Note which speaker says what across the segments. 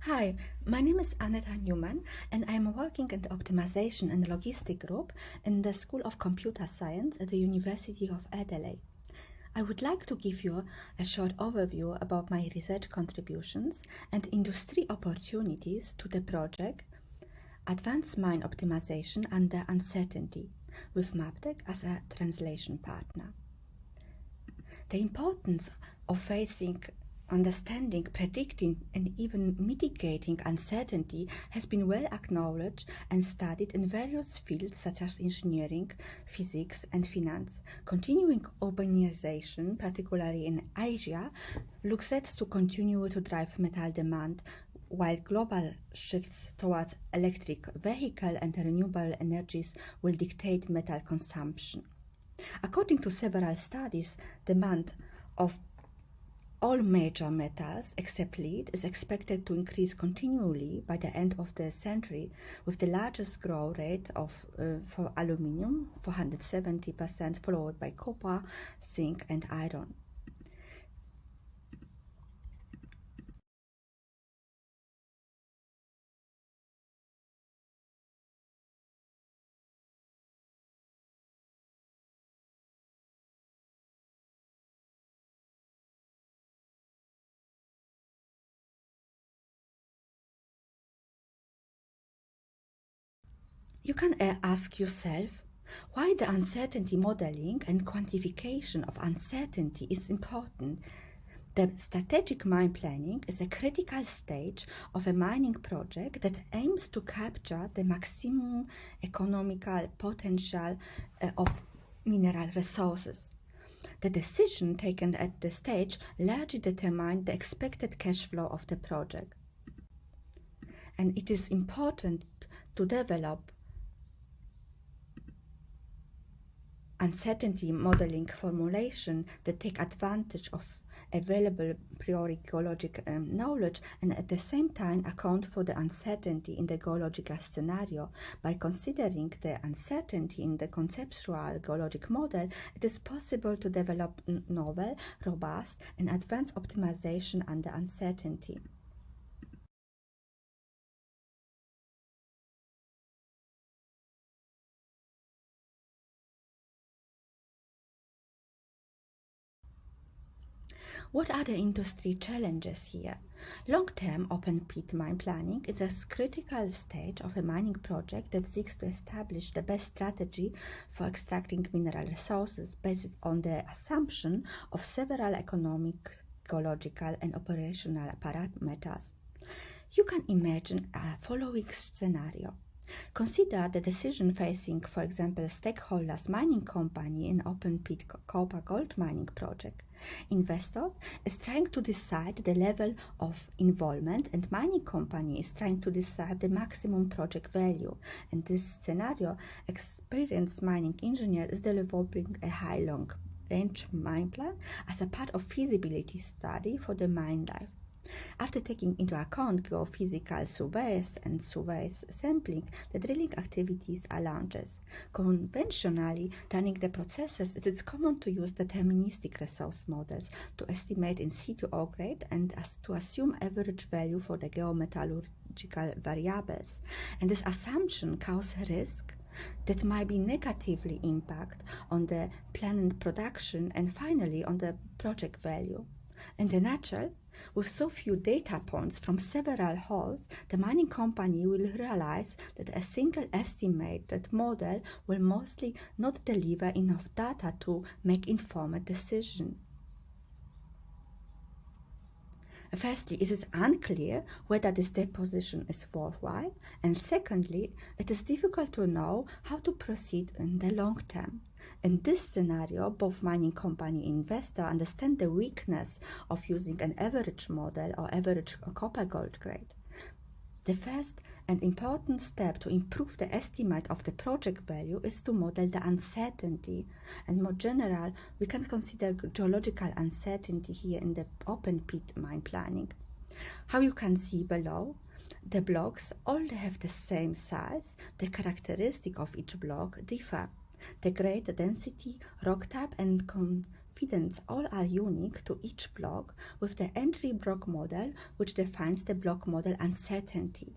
Speaker 1: Hi, my name is Aneta Newman, and I'm working in the Optimization and Logistic Group in the School of Computer Science at the University of Adelaide. I would like to give you a short overview about my research contributions and industry opportunities to the project Advanced Mine Optimization Under Uncertainty, with Maptec as a translation partner. The importance of understanding, predicting, and even mitigating uncertainty has been well acknowledged and studied in various fields such as engineering, physics, and finance. Continuing urbanization, particularly in Asia, looks set to continue to drive metal demand, while global shifts towards electric vehicle and renewable energies will dictate metal consumption. According to several studies, demand of all major metals except lead is expected to increase continually by the end of the century, with the largest growth rate for aluminium, 470%, followed by copper, zinc, and iron. You can ask yourself why the uncertainty modeling and quantification of uncertainty is important. The strategic mine planning is a critical stage of a mining project that aims to capture the maximum economical potential of mineral resources. The decision taken at this stage largely determines the expected cash flow of the project. And it is important to develop uncertainty modeling formulation that take advantage of available priori geologic knowledge and at the same time account for the uncertainty in the geological scenario. By considering the uncertainty in the conceptual geologic model, it is possible to develop novel, robust, and advanced optimization under uncertainty. What are the industry challenges here? Long-term open-pit mine planning is a critical stage of a mining project that seeks to establish the best strategy for extracting mineral resources based on the assumption of several economic, geological, and operational parameters. You can imagine a following scenario. Consider the decision facing, for example, stakeholders mining company in open pit copper gold mining project. Investor is trying to decide the level of involvement and mining company is trying to decide the maximum project value. In this scenario, experienced mining engineer is developing a high long range mine plan as a part of feasibility study for the mine life. After taking into account geophysical surveys and surveys sampling, the drilling activities are launched. Conventionally, during the processes, it is common to use deterministic resource models to estimate in situ ore grade and to assume average value for the geometallurgical variables. And this assumption causes risk that might be negatively impact on the planned production and finally on the project value. In the nutshell, with so few data points from several holes, the mining company will realize that a single estimated model will mostly not deliver enough data to make informed decisions. Firstly, it is unclear whether this deposition is worthwhile, and secondly, it is difficult to know how to proceed in the long term. In this scenario, both mining company and investor understand the weakness of using an average model or average copper gold grade. The first and important step to improve the estimate of the project value is to model the uncertainty. And more general, we can consider geological uncertainty here in the open pit mine planning. How you can see below, the blocks all have the same size. The characteristic of each block differ. The grade, the density, rock type, and confidence all are unique to each block with the entry block model, which defines the block model uncertainty.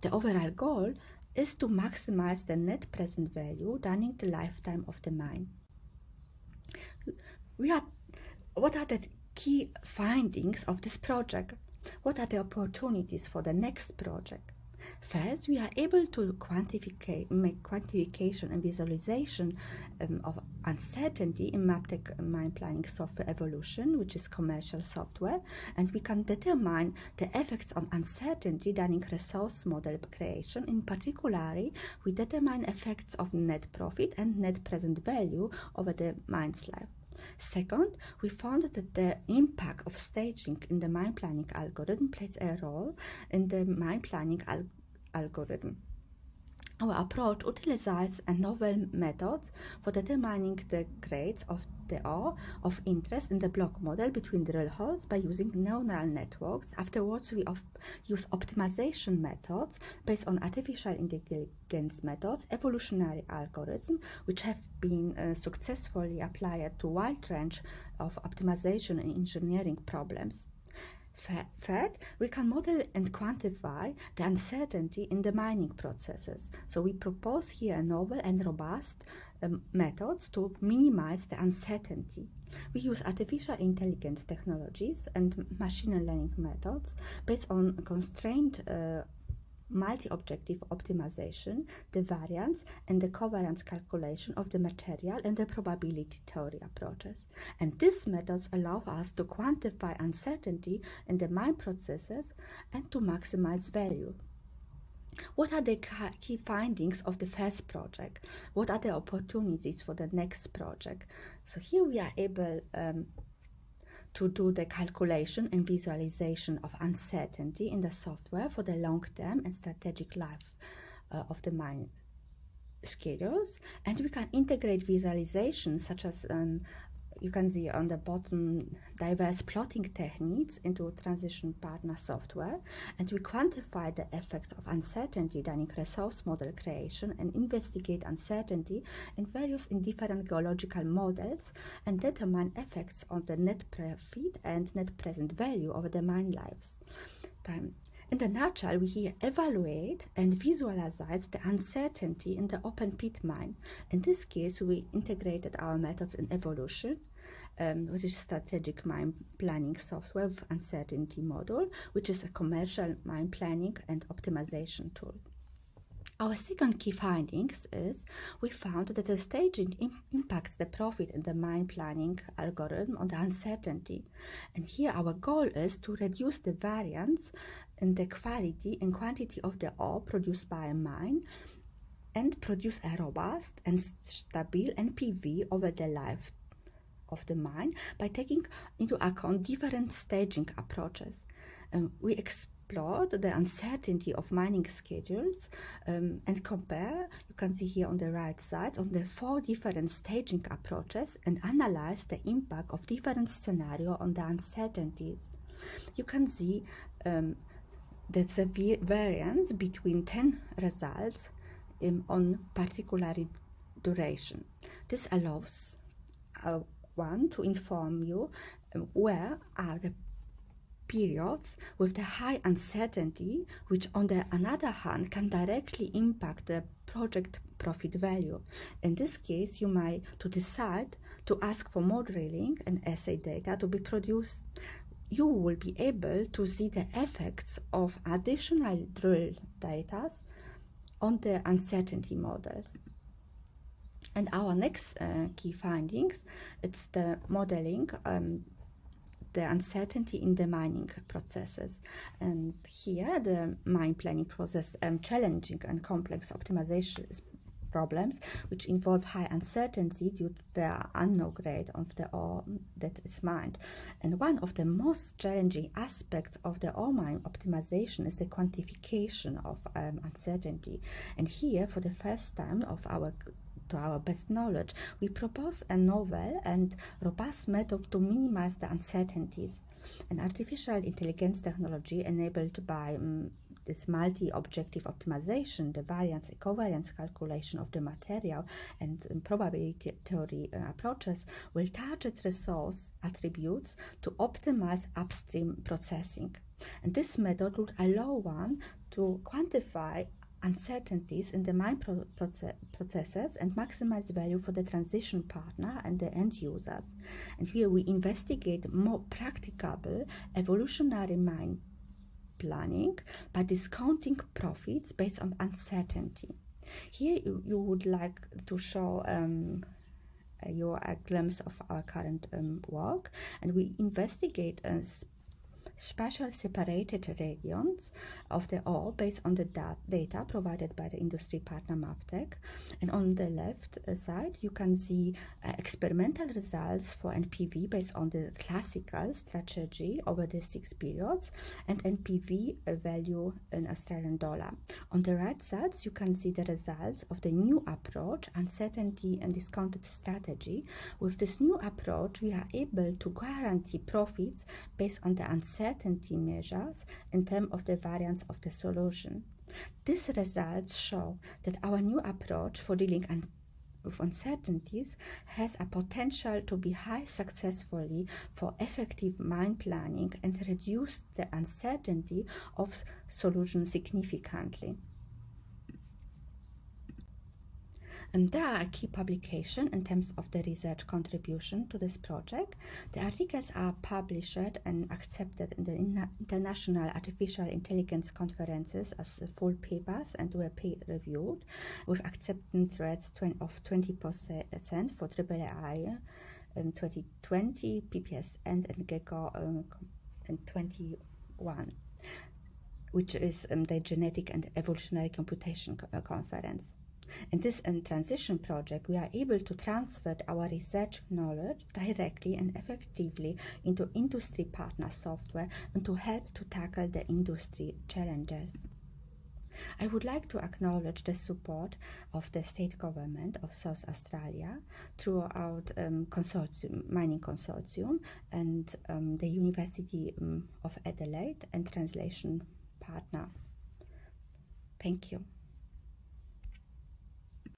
Speaker 1: The overall goal is to maximize the net present value during the lifetime of the mine. What are the key findings of this project? What are the opportunities for the next project? First, we are able to make quantification and visualization of uncertainty in Maptec mine planning software evolution, which is commercial software, and we can determine the effects on uncertainty during resource model creation. In particular, we determine effects of net profit and net present value over the mine's life. Second, we found that the impact of staging in the mine planning algorithm plays a role in the mine planning algorithm. Our approach utilizes novel methods for determining the grades of the ore of interest in the block model between drill holes by using neural networks. Afterwards, we use optimization methods based on artificial intelligence methods, evolutionary algorithms, which have been successfully applied to a wide range of optimization and engineering problems. Third, we can model and quantify the uncertainty in the mining processes. So we propose here novel and robust methods to minimize the uncertainty. We use artificial intelligence technologies and machine learning methods based on constrained multi-objective optimization, the variance and the covariance calculation of the material and the probability theory approaches. And these methods allow us to quantify uncertainty in the mine processes and to maximize value. What are the key findings of the first project? What are the opportunities for the next project? So here we are able to do the calculation and visualization of uncertainty in the software for the long-term and strategic life of the mine schedules. And we can integrate visualizations such as you can see on the bottom diverse plotting techniques into transition partner software, and we quantify the effects of uncertainty during resource model creation and investigate uncertainty in different geological models and determine effects on the net profit and net present value over the mine lives. In the nutshell, we here evaluate and visualize the uncertainty in the open pit mine. In this case, we integrated our methods in evolution, which is strategic mine planning software with uncertainty model, which is a commercial mine planning and optimization tool. Our second key findings is we found that the staging impacts the profit in the mine planning algorithm on the uncertainty. And here our goal is to reduce the variance in the quality and quantity of the ore produced by a mine and produce a robust and stable NPV over the life of the mine by taking into account different staging approaches. We explored the uncertainty of mining schedules and compare, you can see here on the right side, on the 4 different staging approaches and analyze the impact of different scenarios on the uncertainties. You can see there's a variance between 10 results on particular duration. This allows one to inform you where are the periods with the high uncertainty, which on the other hand can directly impact the project profit value. In this case, you might decide to ask for more drilling and assay data to be produced. You will be able to see the effects of additional drill data on the uncertainty models. And our next key findings, it's the modeling the uncertainty in the mining processes. And here the mine planning process challenging and complex optimization problems which involve high uncertainty due to the unknown grade of the ore that is mined. And one of the most challenging aspects of the ore mine optimization is the quantification of uncertainty. And here, for the first time to our best knowledge, we propose a novel and robust method to minimize the uncertainties. An artificial intelligence technology enabled by this multi-objective optimization, the variance and covariance calculation of the material, and probability theory approaches will target resource attributes to optimize upstream processing. And this method would allow one to quantify uncertainties in the mine processes and maximize value for the transition partner and the end users. And here we investigate more practicable evolutionary mine planning by discounting profits based on uncertainty. Here you would like to show you a glimpse of our current work, and we investigate special separated regions of the ore based on the data provided by the industry partner Maptec. And on the left side you can see experimental results for NPV based on the classical strategy over the 6 periods and NPV value in Australian dollar. On the right side you can see the results of the new approach, uncertainty and discounted strategy. With this new approach we are able to guarantee profits based on the uncertainty measures in terms of the variance of the solution. These results show that our new approach for dealing with uncertainties has a potential to be highly successfully for effective mine planning and reduce the uncertainty of solution significantly. And there are key publications in terms of the research contribution to this project. The articles are published and accepted in the international artificial intelligence conferences as full papers and were peer-reviewed with acceptance rates of 20% for AAAI in 2020, PPSN and GECO in 21, which is the Genetic and Evolutionary Computation Conference. In this transition project, we are able to transfer our research knowledge directly and effectively into industry partner software and to help to tackle the industry challenges. I would like to acknowledge the support of the state government of South Australia throughout mining consortium and the University of Adelaide and translation partner. Thank you.